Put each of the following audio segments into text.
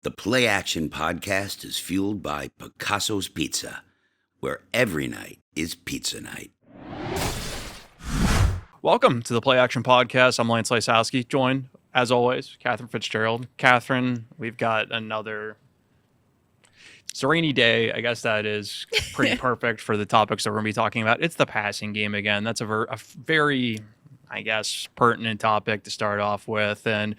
The Play Action podcast is fueled by Picasso's Pizza, where every night is pizza night. Welcome to the Play Action podcast. I'm Lance Lysowski, joined, as always, Katherine Fitzgerald. Katherine, we've got another... It's a rainy day. I guess that is pretty perfect for the topics that we're going to be talking about. It's the passing game again. That's a very, I guess, pertinent topic to start off with. And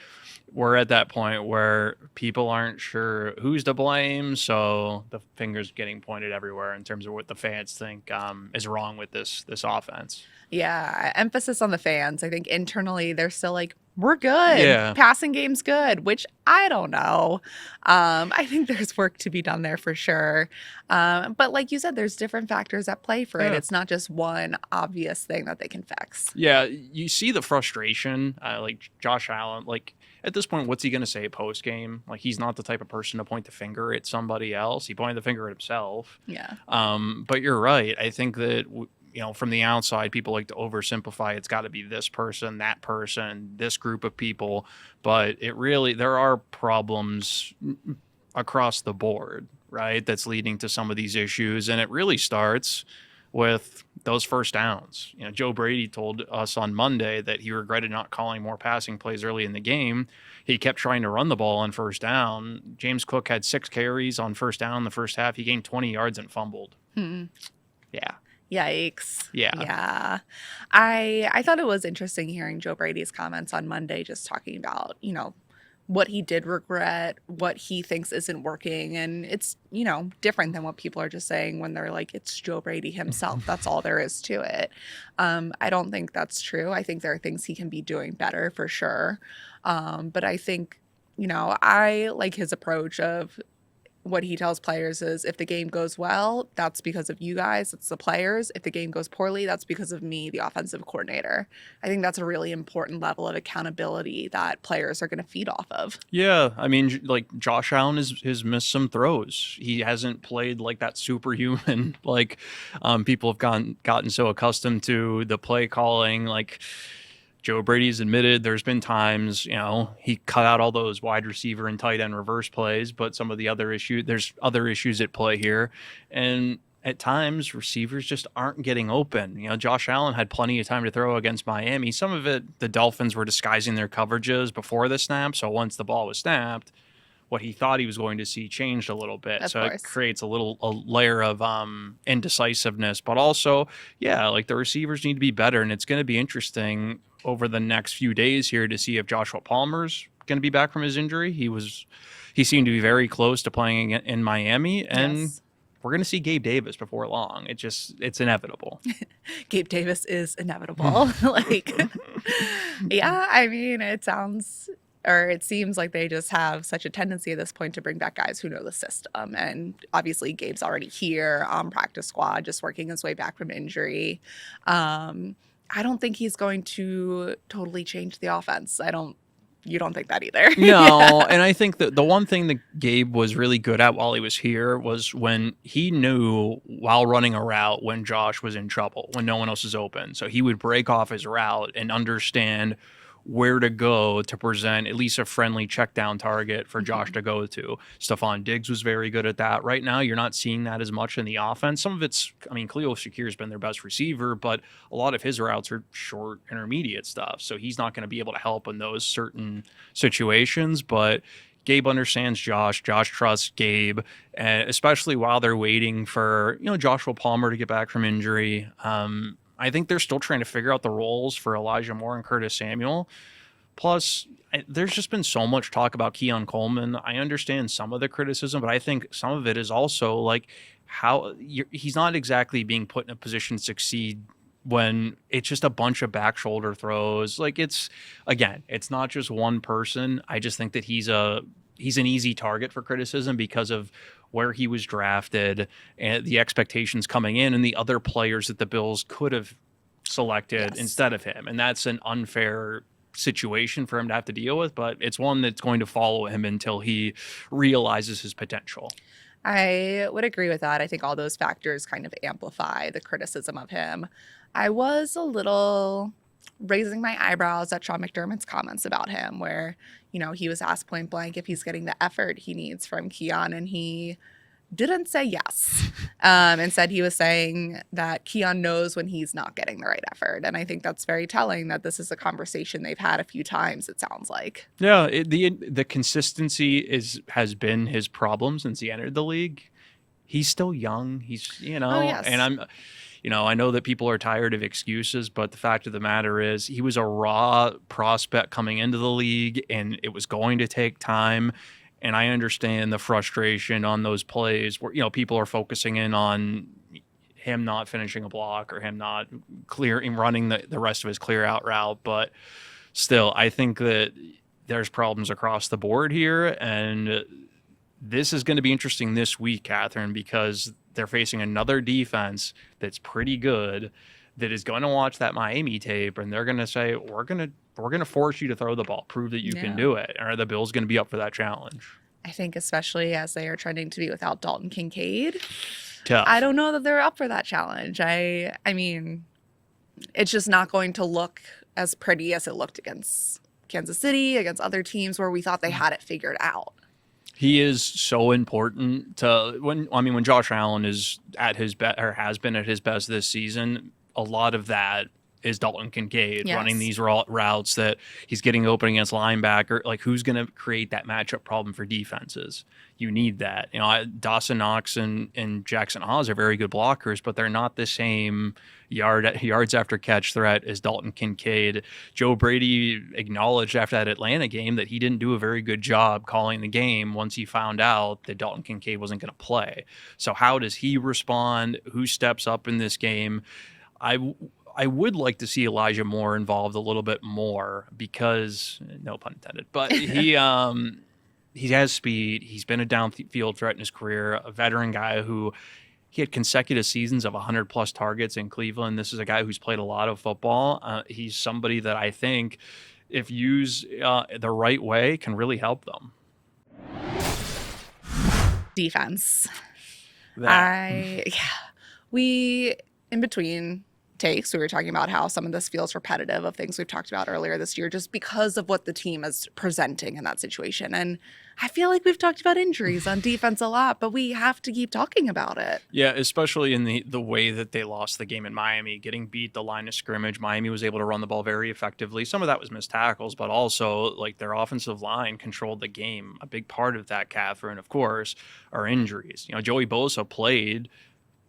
we're at that point where people aren't sure who's to blame, so the finger's getting pointed everywhere in terms of what the fans think is wrong with this offense. Yeah, emphasis on the fans. I think internally they're still like, we're good. Yeah. Passing game's good, which I don't know. I think there's work to be done there for sure. But like you said, there's different factors at play for it. It's not just one obvious thing that they can fix. Yeah, you see the frustration, like Josh Allen, like at this point, what's he going to say post game? Like, he's not the type of person to point the finger at somebody else. He pointed the finger at himself. Yeah. But you're right. I think that, from the outside, people like to oversimplify. It's got to be this person, that person, this group of people. But there are problems across the board, right? That's leading to some of these issues. And it really starts with those first downs. Joe Brady told us on Monday that he regretted not calling more passing plays early in the game. He kept trying to run the ball on first down. James Cook had 6 carries on first down in the first half. He gained 20 yards and fumbled. Yeah. Yikes. Yeah. I thought it was interesting hearing Joe Brady's comments on Monday, just talking about, what he did regret, what he thinks isn't working. And it's, different than what people are just saying when they're like, it's Joe Brady himself. That's all there is to it. I don't think that's true. I think there are things he can be doing better for sure. But I think, I like his approach of what he tells players is, if the game goes well, that's because of you guys. It's the players. If the game goes poorly, that's because of me, the offensive coordinator. I think that's a really important level of accountability that players are going to feed off of. Yeah. I mean, like, Josh Allen has missed some throws. He hasn't played like that superhuman, like people have gotten so accustomed to the play calling, like Joe Brady's admitted there's been times, he cut out all those wide receiver and tight end reverse plays, but there's other issues at play here. And at times, receivers just aren't getting open. Josh Allen had plenty of time to throw against Miami. Some of it, the Dolphins were disguising their coverages before the snap. So once the ball was snapped, what he thought he was going to see changed a little bit. So it creates a layer of indecisiveness. But also, like the receivers need to be better. And it's going to be interesting over the next few days here to see if Joshua Palmer's going to be back from his injury. He seemed to be very close to playing in Miami, and we're going to see Gabe Davis before long. It's inevitable. Gabe Davis is inevitable. I mean, it seems like they just have such a tendency at this point to bring back guys who know the system. And obviously Gabe's already here on practice squad, just working his way back from injury. I don't think he's going to totally change the offense. You don't think that either? No, and I think that the one thing that Gabe was really good at while he was here was when he knew while running a route when Josh was in trouble, when no one else is open. So he would break off his route and understand where to go to present at least a friendly check down target for Josh to go to. Stephon Diggs was very good at that. Right now, you're not seeing that as much in the offense. Some of it's, Khalil Shakir's been their best receiver, but a lot of his routes are short, intermediate stuff. So he's not going to be able to help in those certain situations, but Gabe understands Josh. Josh trusts Gabe, and especially while they're waiting for, Joshua Palmer to get back from injury. I think they're still trying to figure out the roles for Elijah Moore and Curtis Samuel. Plus, there's just been so much talk about Keon Coleman. I understand some of the criticism, but I think some of it is also like he's not exactly being put in a position to succeed when it's just a bunch of back shoulder throws. Like it's not just one person. I just think that he's an easy target for criticism because of where he was drafted and the expectations coming in and the other players that the Bills could have selected instead of him. And that's an unfair situation for him to have to deal with, but it's one that's going to follow him until he realizes his potential. I would agree with that. I think all those factors kind of amplify the criticism of him. I was a little raising my eyebrows at Sean McDermott's comments about him, where, he was asked point blank if he's getting the effort he needs from Keon, and he didn't say yes. Instead, he was saying that Keon knows when he's not getting the right effort. And I think that's very telling that this is a conversation they've had a few times, it sounds like. Yeah, the consistency has been his problem since he entered the league. He's still young. He's, Oh, yes. and I know that people are tired of excuses, but the fact of the matter is he was a raw prospect coming into the league, and it was going to take time. And I understand the frustration on those plays where, people are focusing in on him not finishing a block or him not running the rest of his clear out route. But still, I think that there's problems across the board here. And this is going to be interesting this week, Katherine, because they're facing another defense that's pretty good, that is going to watch that Miami tape, and they're going to say, we're going to force you to throw the ball, prove that you can do it. Or are the Bills going to be up for that challenge? I think especially as they are trending to be without Dalton Kincaid. Tough. I don't know that they're up for that challenge. I mean, it's just not going to look as pretty as it looked against Kansas City, against other teams where we thought they had it figured out. He is so important to when Josh Allen is at his best or has been at his best this season. A lot of that is Dalton Kincaid running these routes that he's getting open against linebacker. Like, who's going to create that matchup problem for defenses? You need that. Dawson Knox and Jackson Haas are very good blockers, but they're not the same yards after catch threat as Dalton Kincaid. Joe Brady acknowledged after that Atlanta game that he didn't do a very good job calling the game once he found out that Dalton Kincaid wasn't going to play. So how does he respond? Who steps up in this game? I would like to see Elijah Moore involved a little bit more because, no pun intended, but he has speed. He's been a downfield threat in his career, a veteran guy who he had consecutive seasons of 100-plus targets in Cleveland. This is a guy who's played a lot of football. He's somebody that I think, if used the right way, can really help them. Defense. That. We, in between takes, we were talking about how some of this feels repetitive of things we've talked about earlier this year just because of what the team is presenting in that situation. And I feel like we've talked about injuries on defense a lot, but we have to keep talking about it. Yeah, especially in the way that they lost the game in Miami, getting beat the line of scrimmage. Miami was able to run the ball very effectively. Some of that was missed tackles, but also like their offensive line controlled the game. A big part of that, Katherine, of course, are injuries. Joey Bosa played,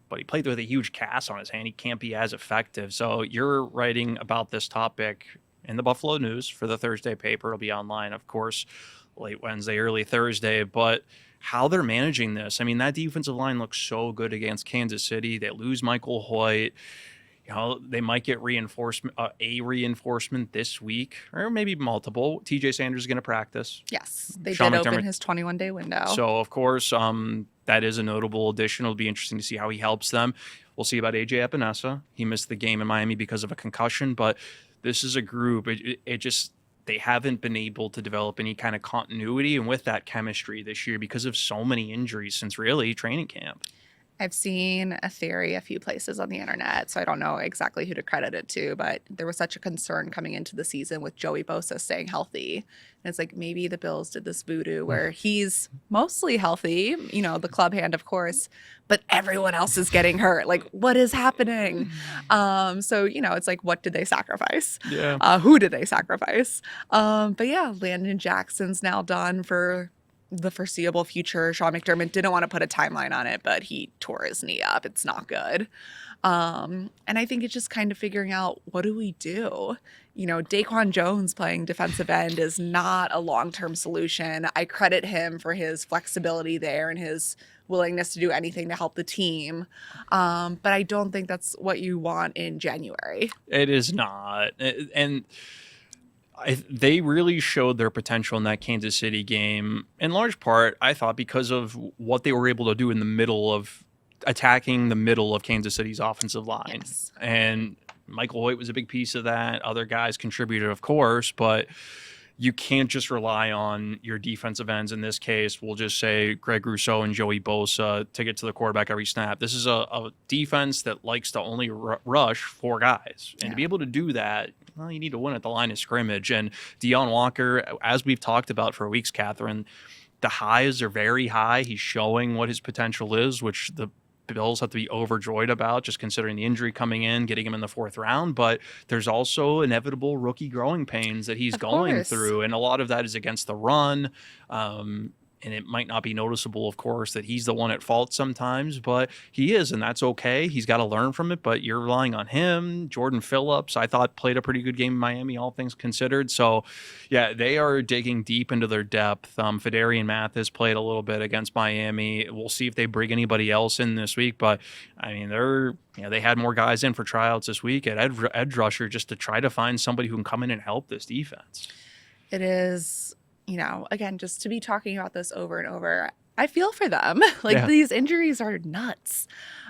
but he played with a huge cast on his hand. He can't be as effective. So you're writing about this topic in the Buffalo News for the Thursday paper. It'll be online, of course, late Wednesday, early Thursday. But how they're managing this, I mean, that defensive line looks so good against Kansas City. They lose Michael Hoyt. They might get a reinforcement this week, or maybe multiple. TJ Sanders is going to practice. Yes, they Sean did McDermott, open his 21-day window. So, of course, that is a notable addition. It'll be interesting to see how he helps them. We'll see about AJ Epinesa. He missed the game in Miami because of a concussion, but this is a group. They haven't been able to develop any kind of continuity and with that chemistry this year because of so many injuries since really training camp. I've seen a theory a few places on the internet, so I don't know exactly who to credit it to, but there was such a concern coming into the season with Joey Bosa staying healthy. And it's like maybe the Bills did this voodoo where he's mostly healthy, the club hand, of course, but everyone else is getting hurt. Like, what is happening? So, it's like, what did they sacrifice? Yeah. Who did they sacrifice? But yeah, Landon Jackson's now done for the foreseeable future. Sean McDermott didn't want to put a timeline on it, but he tore his knee up. It's not good. And I think it's just kind of figuring out, what do we do? Daquan Jones playing defensive end is not a long-term solution. I credit him for his flexibility there and his willingness to do anything to help the team. But I don't think that's what you want in January. It is not. And they really showed their potential in that Kansas City game, in large part, I thought, because of what they were able to do in the middle of attacking the middle of Kansas City's offensive line. Yes. And Michael Hoyt was a big piece of that. Other guys contributed, of course, but you can't just rely on your defensive ends. In this case, we'll just say Greg Rousseau and Joey Bosa to get to the quarterback every snap. This is a defense that likes to only rush four guys. And to be able to do that, well, you need to win at the line of scrimmage. And Deion Walker, as we've talked about for weeks, Katherine, the highs are very high. He's showing what his potential is, which the Bills have to be overjoyed about, just considering the injury coming in, getting him in the 4th round. But there's also inevitable rookie growing pains that he's going through. And a lot of that is against the run. And it might not be noticeable, of course, that he's the one at fault sometimes, but he is, and that's okay. He's got to learn from it, but you're relying on him. Jordan Phillips, I thought, played a pretty good game in Miami, all things considered. So, yeah, they are digging deep into their depth. Fedarian Mathis played a little bit against Miami. We'll see if they bring anybody else in this week, but, I mean, they had more guys in for tryouts this week at edge rusher just to try to find somebody who can come in and help this defense. It is... again, just to be talking about this over and over, I feel for them. These injuries are nuts.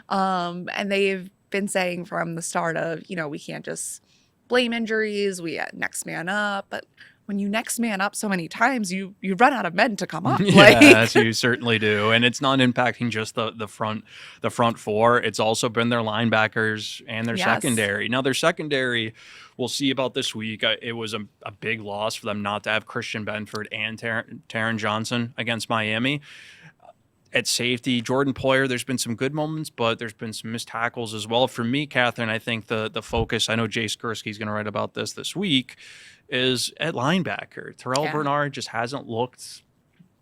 And they've been saying from the start of, we can't just blame injuries. We next man up. But when you next man up so many times, you run out of men to come up. Yes, you certainly do. And it's not impacting just the front four. It's also been their linebackers and their secondary. Now, their secondary, we'll see about this week. It was a big loss for them not to have Christian Benford and Taron Johnson against Miami. At safety, Jordan Poyer, there's been some good moments, but there's been some missed tackles as well. For me, Katherine, I think the focus, I know Jay Skursky's going to write about this week, is at linebacker. Terrell Bernard just hasn't looked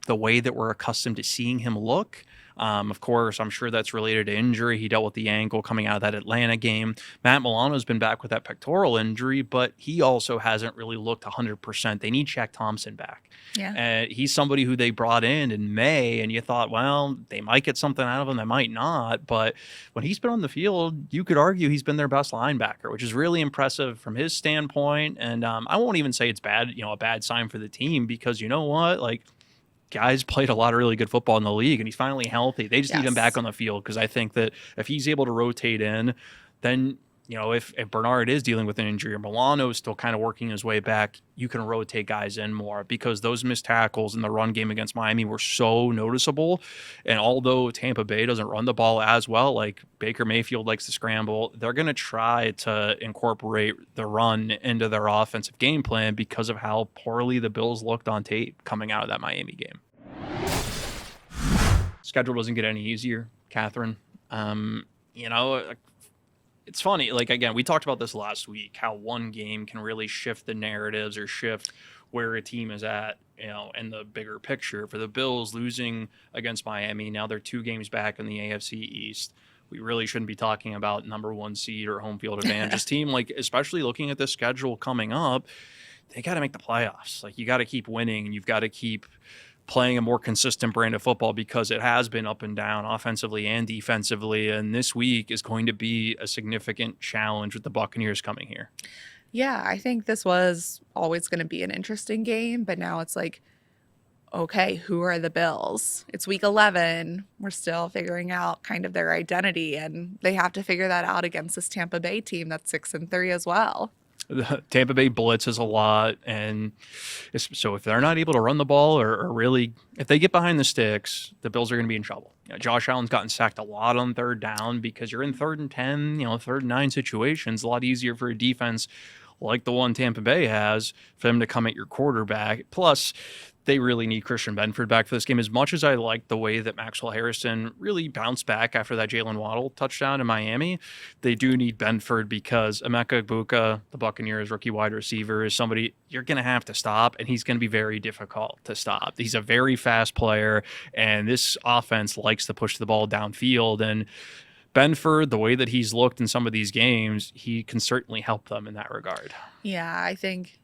the way that we're accustomed to seeing him look. Of course, I'm sure that's related to injury. He dealt with the ankle coming out of that Atlanta game. Matt Milano's been back with that pectoral injury, but he also hasn't really looked 100%. They need Shaq Thompson back. Yeah. He's somebody who they brought in May, and you thought, well, they might get something out of him, they might not. But when he's been on the field, you could argue he's been their best linebacker, which is really impressive from his standpoint. And I won't even say it's bad, a bad sign for the team, because you know what? Guys played a lot of really good football in the league, and he's finally healthy. They just need him back on the field, because I think that if he's able to rotate in, then, if Bernard is dealing with an injury or Milano is still kind of working his way back, you can rotate guys in more, because those missed tackles in the run game against Miami were so noticeable. And although Tampa Bay doesn't run the ball as well, like Baker Mayfield likes to scramble, they're going to try to incorporate the run into their offensive game plan because of how poorly the Bills looked on tape coming out of that Miami game. Schedule doesn't get any easier, Katherine. It's funny, again, we talked about this last week, how one game can really shift the narratives or shift where a team is at, in the bigger picture. For the Bills losing against Miami, now they're 2 games back in the AFC East. We really shouldn't be talking about number 1 seed or home field advantage. This team, especially looking at the schedule coming up, they got to make the playoffs. You got to keep winning, and you've got to keep playing a more consistent brand of football, because it has been up and down offensively and defensively. And this week is going to be a significant challenge with the Buccaneers coming here. Yeah, I think this was always going to be an interesting game, but now it's okay, who are the Bills? It's week 11. We're still figuring out kind of their identity, and they have to figure that out against this Tampa Bay team that's 6-3 as well. The Tampa Bay blitzes a lot, and so if they're not able to run the ball or really, if they get behind the sticks, the Bills are going to be in trouble. Josh Allen's gotten sacked a lot on 3rd down, because you're in 3rd and 10, 3rd and 9 situations. A lot easier for a defense like the one Tampa Bay has for them to come at your quarterback. Plus, they really need Christian Benford back for this game. As much as I like the way that Maxwell Harrison really bounced back after that Jalen Waddle touchdown in Miami, they do need Benford, because Emeka Egbuka, the Buccaneers rookie wide receiver, is somebody you're going to have to stop, and he's going to be very difficult to stop. He's a very fast player, and this offense likes to push the ball downfield. And Benford, the way that he's looked in some of these games, he can certainly help them in that regard. Yeah, I think,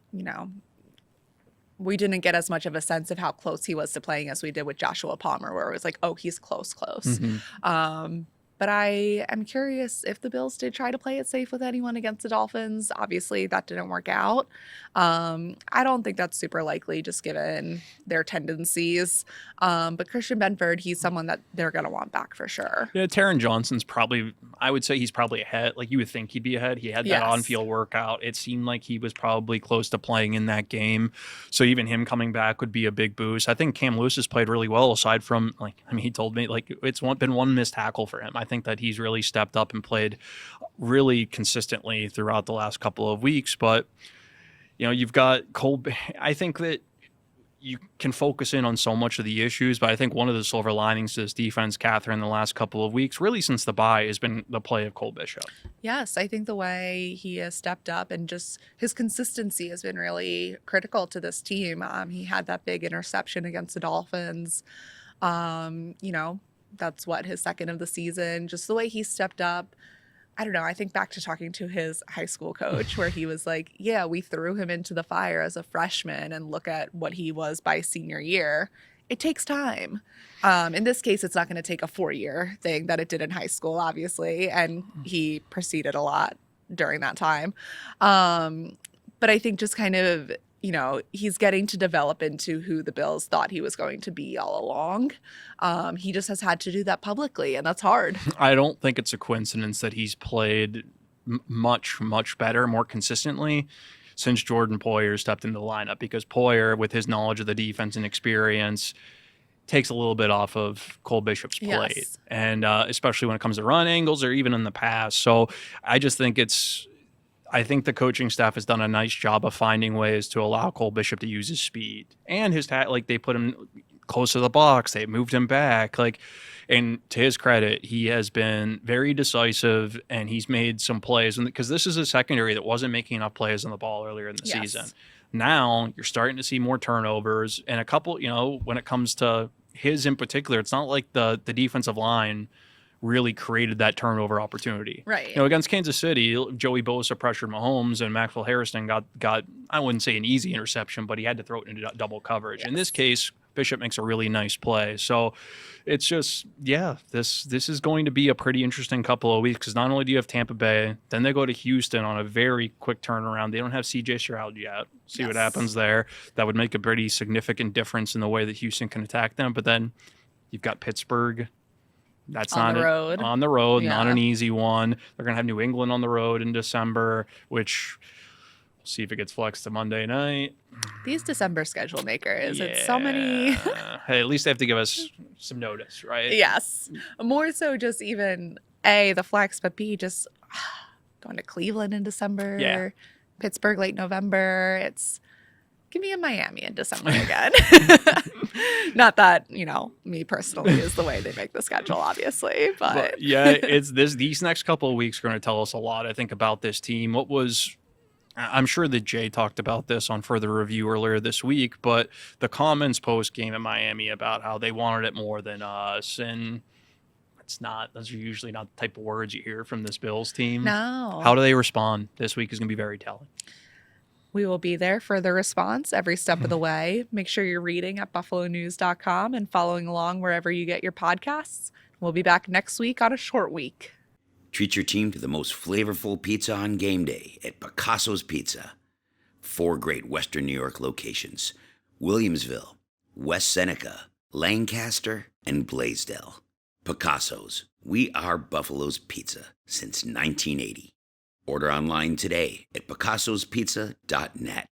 we didn't get as much of a sense of how close he was to playing as we did with Joshua Palmer, where it was oh, he's close. Mm-hmm. But I am curious if the Bills did try to play it safe with anyone against the Dolphins. Obviously, that didn't work out. I don't think that's super likely, just given their tendencies. But Christian Benford, he's someone that they're going to want back for sure. Yeah, Taron Johnson's probably, I would say he's probably ahead. You would think he'd be ahead. He had that on-field workout. It seemed like he was probably close to playing in that game. So even him coming back would be a big boost. I think Cam Lewis has played really well, aside from, he told me, it's been one missed tackle for him. I think that he's really stepped up and played really consistently throughout the last couple of weeks. But, you've got Cole. I think that you can focus in on so much of the issues, but I think one of the silver linings to this defense, Katherine, the last couple of weeks, really since the bye, has been the play of Cole Bishop. Yes, I think the way he has stepped up and just his consistency has been really critical to this team. He had that big interception against the Dolphins. That's his second of the season. Just the way he stepped up. I don't know. I think back to talking to his high school coach where he was like, yeah, we threw him into the fire as a freshman and look at what he was by senior year. It takes time. In this case, it's not going to take a 4-year thing that it did in high school, obviously. And he proceeded a lot during that time. But I think just kind of, he's getting to develop into who the Bills thought he was going to be all along. He just has had to do that publicly, and that's hard. I don't think it's a coincidence that he's played much, much better, more consistently since Jordan Poyer stepped into the lineup, because Poyer, with his knowledge of the defense and experience, takes a little bit off of Cole Bishop's plate. Yes. And especially when it comes to run angles or even in the pass. So I just think I think the coaching staff has done a nice job of finding ways to allow Cole Bishop to use his speed and his they put him close to the box. They moved him back. And to his credit, he has been very decisive, and he's made some plays. And because this is a secondary that wasn't making enough plays on the ball earlier in the season. Now you're starting to see more turnovers, and a couple, when it comes to his in particular, it's not like the defensive line really created that turnover opportunity. Right. Against Kansas City, Joey Bosa pressured Mahomes, and Maxwell Harrison got I wouldn't say an easy interception, but he had to throw it into double coverage. Yes. In this case, Bishop makes a really nice play. So it's just, this is going to be a pretty interesting couple of weeks, because not only do you have Tampa Bay, then they go to Houston on a very quick turnaround. They don't have CJ Stroud yet. See what happens there. That would make a pretty significant difference in the way that Houston can attack them. But then you've got Pittsburgh. That's on the road, not an easy one. They're going to have New England on the road in December, which we'll see if it gets flexed to Monday night. These December schedule makers, it's so many. Hey, at least they have to give us some notice, right? Yes. More so just even A, the flex, but B, just going to Cleveland in December. Yeah. Pittsburgh late November. Give me a Miami in December again. Not that, me personally is the way they make the schedule, obviously. But yeah, these next couple of weeks are going to tell us a lot, I think, about this team. I'm sure that Jay talked about this on Further Review earlier this week, but the comments post game in Miami about how they wanted it more than us, and those are usually not the type of words you hear from this Bills team. No. How do they respond this week is going to be very telling. We will be there for the response every step of the way. Make sure you're reading at buffalonews.com and following along wherever you get your podcasts. We'll be back next week on a short week. Treat your team to the most flavorful pizza on game day at Picasso's Pizza. 4 great Western New York locations: Williamsville, West Seneca, Lancaster, and Blaisdell. Picasso's. We are Buffalo's Pizza since 1980. Order online today at picassospizza.net.